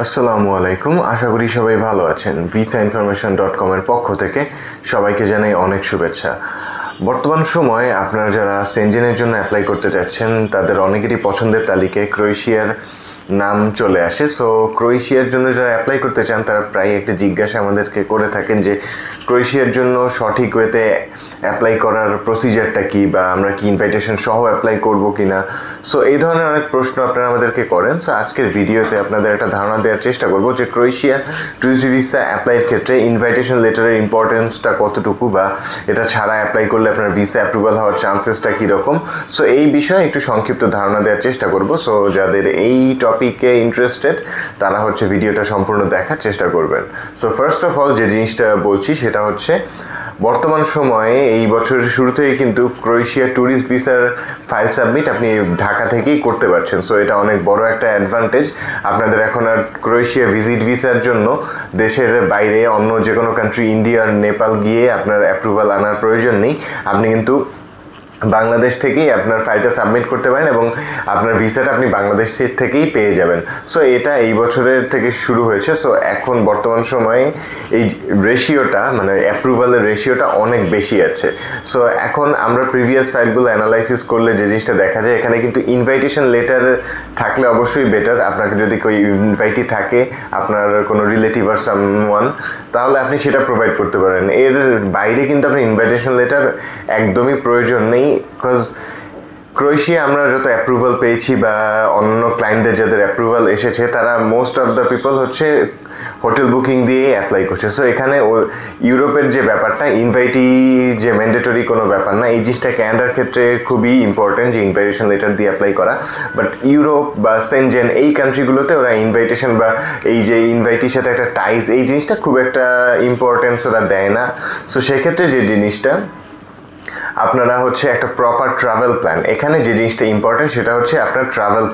আসসালামু আলাইকুম। আশা করি সবাই ভালো আছেন। visainformation.com এর পক্ষ থেকে সবাইকে জানাই অনেক শুভেচ্ছা। বর্তমান সময়ে আপনারা যারা সেনজেনের জন্য অ্যাপ্লাই করতে চাচ্ছেন তাদের অনেকেরই পছন্দের তালিকায় ক্রোয়েশিয়ার নাম চলে আসে। সো ক্রোয়েশিয়ার জন্য যারা অ্যাপ্লাই করতে চান তারা প্রায় একটা জিজ্ঞাসা আমাদেরকে করে থাকেন যে ক্রোয়েশিয়ার জন্য সঠিক ওয়েতে অ্যাপ্লাই করার প্রসিজারটা কি, বা আমরা কি ইনভাইটেশন সহ অ্যাপ্লাই করব কি না। সো এই ধরনের অনেক প্রশ্ন আপনারা আমাদেরকে করেন। সো আজকের ভিডিওতে আপনাদের একটা ধারণা দেওয়ার চেষ্টা করব যে ক্রোয়েশিয়া ট্যুরিস্ট ভিসা অ্যাপ্লাইয়ের ক্ষেত্রে ইনভাইটেশন লেটারের ইম্পর্টেন্সটা কতটুকু, বা এটা ছাড়া অ্যাপ্লাই করলে আপনার ভিসা অ্যাপ্রুভাল হওয়ার চান্সেসটা কীরকম। সো এই বিষয়ে একটু সংক্ষিপ্ত ধারণা দেওয়ার চেষ্টা করব। সো যাদের এই টপিকে ইন্টারেস্টেড তারা হচ্ছে ভিডিওটা সম্পূর্ণ দেখার চেষ্টা করবেন। সো ফার্স্ট অফ অল যে জিনিসটা বলছি সেটা হচ্ছে বর্তমান সময়ে এই বছরের শুরু থেকে কিন্তু ক্রোয়েশিয়া ট্যুরিস্ট ভিসার ফাইল সাবমিট আপনি ঢাকা থেকেই করতে পারছেন। সো এটা অনেক বড় একটা অ্যাডভান্টেজ। আপনাদের এখন আর ক্রোয়েশিয়া ভিজিট ভিসার জন্য দেশের বাইরে অন্য যে কোনো কান্ট্রি, ইন্ডিয়া আর নেপাল গিয়ে আপনার অ্যাপ্রুভাল আনার প্রয়োজন নেই। আপনি কিন্তু বাংলাদেশ থেকেই আপনার ফাইলটা সাবমিট করতে পারেন এবং আপনার ভিসাটা আপনি বাংলাদেশ থেকেই পেয়ে যাবেন। সো এটা এই বছরের থেকে শুরু হয়েছে। সো এখন বর্তমান সময়ে এই রেশিওটা, মানে অ্যাপ্রুভালের রেশিওটা অনেক বেশি আছে। সো এখন আমরা প্রিভিয়াস ফাইলগুলো অ্যানালাইসিস করলে যে জিনিসটা দেখা যায়, এখানে কিন্তু ইনভাইটেশন লেটার থাকলে অবশ্যই বেটার। আপনাকে যদি কোনো ইনভাইটি থাকে, আপনার কোনো রিলেটিভ আর সামওয়ান, তাহলে আপনি সেটা প্রোভাইড করতে পারেন। এর বাইরে কিন্তু আপনার ইনভাইটেশন লেটার একদমই প্রয়োজন নেই। বিকজ ক্রোয়েশিয়া আমরা যত অ্যাপ্রুভাল পেয়েছি বা অন্য ক্লায়েন্টদের যাদের অ্যাপ্রুভাল এসেছে তারা মোস্ট অফ দ্য পিপল হচ্ছে হোটেল বুকিং দিয়ে অ্যাপ্লাই করছে। সো এখানে ইউরোপের যে ব্যাপারটা, ইনভাইটি যে ম্যান্ডেটরি কোনো ব্যাপার না, এই জিনিসটা ক্যানাডার ক্ষেত্রে খুবই ইম্পর্টেন্ট যে ইনভাইটেশন লেটার দিয়ে অ্যাপ্লাই করা। বাট ইউরোপ বা সেনজেন এই কান্ট্রিগুলোতে ওরা ইনভাইটেশন বা এই যে ইনভাইটির সাথে একটা টাইজ, এই জিনিসটা খুব একটা ইম্পর্টেন্স ওরা দেয় না। সো সেক্ষেত্রে যে জিনিসটা আপনারা হচ্ছে একটা প্রপার ট্রাভেল প্ল্যান, এখানে যে জিনিসটা ইম্পর্টেন্ট সেটা হচ্ছে আপনার ট্রাভেল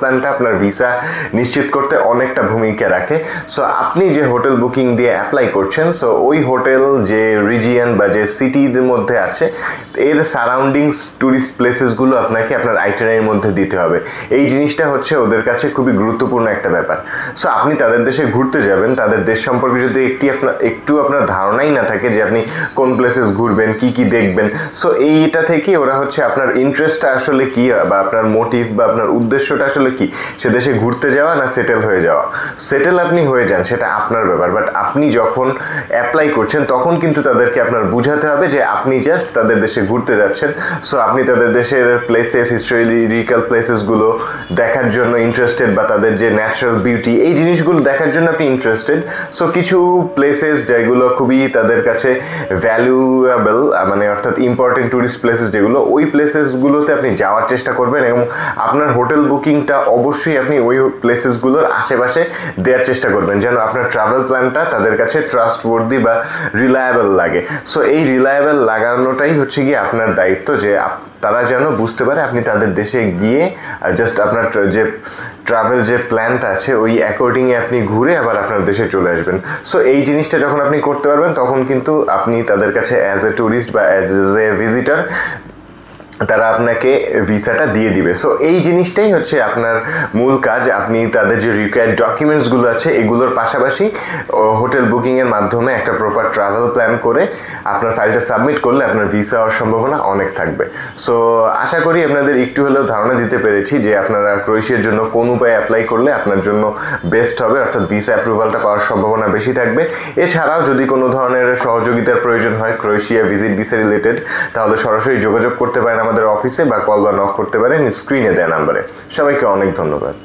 প্ল্যানটা আপনার ভিসা নিশ্চিত করতে অনেকটা ভূমিকা রাখে। সো আপনি যে হোটেল বুকিং দিয়ে অ্যাপ্লাই করছেন, সো ওই হোটেল যে রিজিয়ন বা যে সিটির মধ্যে আছে এর সারাউন্ডিংস ট্যুরিস্ট প্লেসেসগুলো আপনাকে আপনার আইটিনারির মধ্যে দিতে হবে। এই জিনিসটা হচ্ছে ওদের কাছে খুবই গুরুত্বপূর্ণ একটা ব্যাপার। সো আপনি তাদের দেশে ঘুরতে যাবেন, তাদের দেশ সম্পর্কে যদি একটু আপনার ধারণাই না থাকে যে আপনি কোন প্লেসেস ঘুরবেন, কি কি দেখবেন, সো এইটা থেকে ওরা হচ্ছে আপনার ইন্টারেস্টটা আসলে কি, বা আপনার মোটিভ বা আপনার উদ্দেশ্যটা আসলে কি, সে দেশে ঘুরতে যাওয়া না সেটেল হয়ে যাওয়া। সেটেল আপনি হয়ে যান, সেটা আপনার ব্যাপার। বাট আপনি যখন অ্যাপ্লাই করছেন তখন কিন্তু তাদেরকে আপনার বুঝাতে হবে যে আপনি জাস্ট তাদের দেশে ঘুরতে যাচ্ছেন। সো আপনি তাদের দেশের প্লেসেস, হিস্টোরিক্যাল প্লেসেসগুলো দেখার জন্য ইন্টারেস্টেড, বা তাদের যে ন্যাচারাল বিউটি এই জিনিসগুলো দেখার জন্য আপনি ইন্টারেস্টেড। সো কিছু প্লেসেস যেগুলো খুবই তাদের কাছে ভ্যালুয়েবল, মানে অর্থাৎ ইম্পর্টেন্ট ট্যুরিস্ট প্লেসেস যেগুলো, ওই প্লেসেসগুলোতে আপনি যাওয়ার চেষ্টা করবেন এবং আপনার হোটেল বুকিংটা অবশ্যই আপনি ওই প্লেসেসগুলোর আশেপাশে দেওয়ার চেষ্টা করবেন যেন আপনার ট্রাভেল প্ল্যানটা তাদের কাছে ট্রাস্টওয়ার্দি বা রিলায়েবল লাগে। সো এই রিলায়েবল লাগানোটাই হচ্ছে গিয়ে আপনার দায়িত্ব, যে তারা যেন বুঝতে পারে আপনি তাদের দেশে গিয়ে জাস্ট আপনার যে ট্রাভেল যে প্ল্যানটা আছে ওই অ্যাকর্ডিংয়ে আপনি ঘুরে আবার আপনার দেশে চলে আসবেন। সো এই জিনিসটা যখন আপনি করতে পারবেন তখন কিন্তু আপনি তাদের কাছে অ্যাজ এ ট্যুরিস্ট বা অ্যাজ এ ভিজিটার তারা আপনাকে ভিসাটা দিয়ে দিবে। সো এই জিনিসটাই হচ্ছে আপনার মূল কাজ। আপনি তাদের যে রিকোয়ার্ড ডকুমেন্টসগুলো আছে এগুলোর পাশাপাশি হোটেল বুকিংয়ের মাধ্যমে একটা প্রপার ট্রাভেল প্ল্যান করে আপনার ফাইলটা সাবমিট করলে আপনার ভিসা হওয়ার সম্ভাবনা অনেক থাকবে। সো আশা করি আপনাদের একটু হলেও ধারণা দিতে পেরেছি যে আপনারা ক্রোয়েশিয়ার জন্য কোন উপায়ে অ্যাপ্লাই করলে আপনার জন্য বেস্ট হবে, অর্থাৎ ভিসা অ্যাপ্রুভালটা পাওয়ার সম্ভাবনা বেশি থাকবে। এছাড়াও যদি কোনো ধরনের সহযোগিতার প্রয়োজন হয় ক্রোয়েশিয়া ভিজিট ভিসা রিলেটেড, তাহলে সরাসরি যোগাযোগ করতে পারেন আমাদের অফিসে, বা কল বা নক করতে পারেন স্ক্রিনে দেওয়া নাম্বারে। সবাইকে অনেক ধন্যবাদ।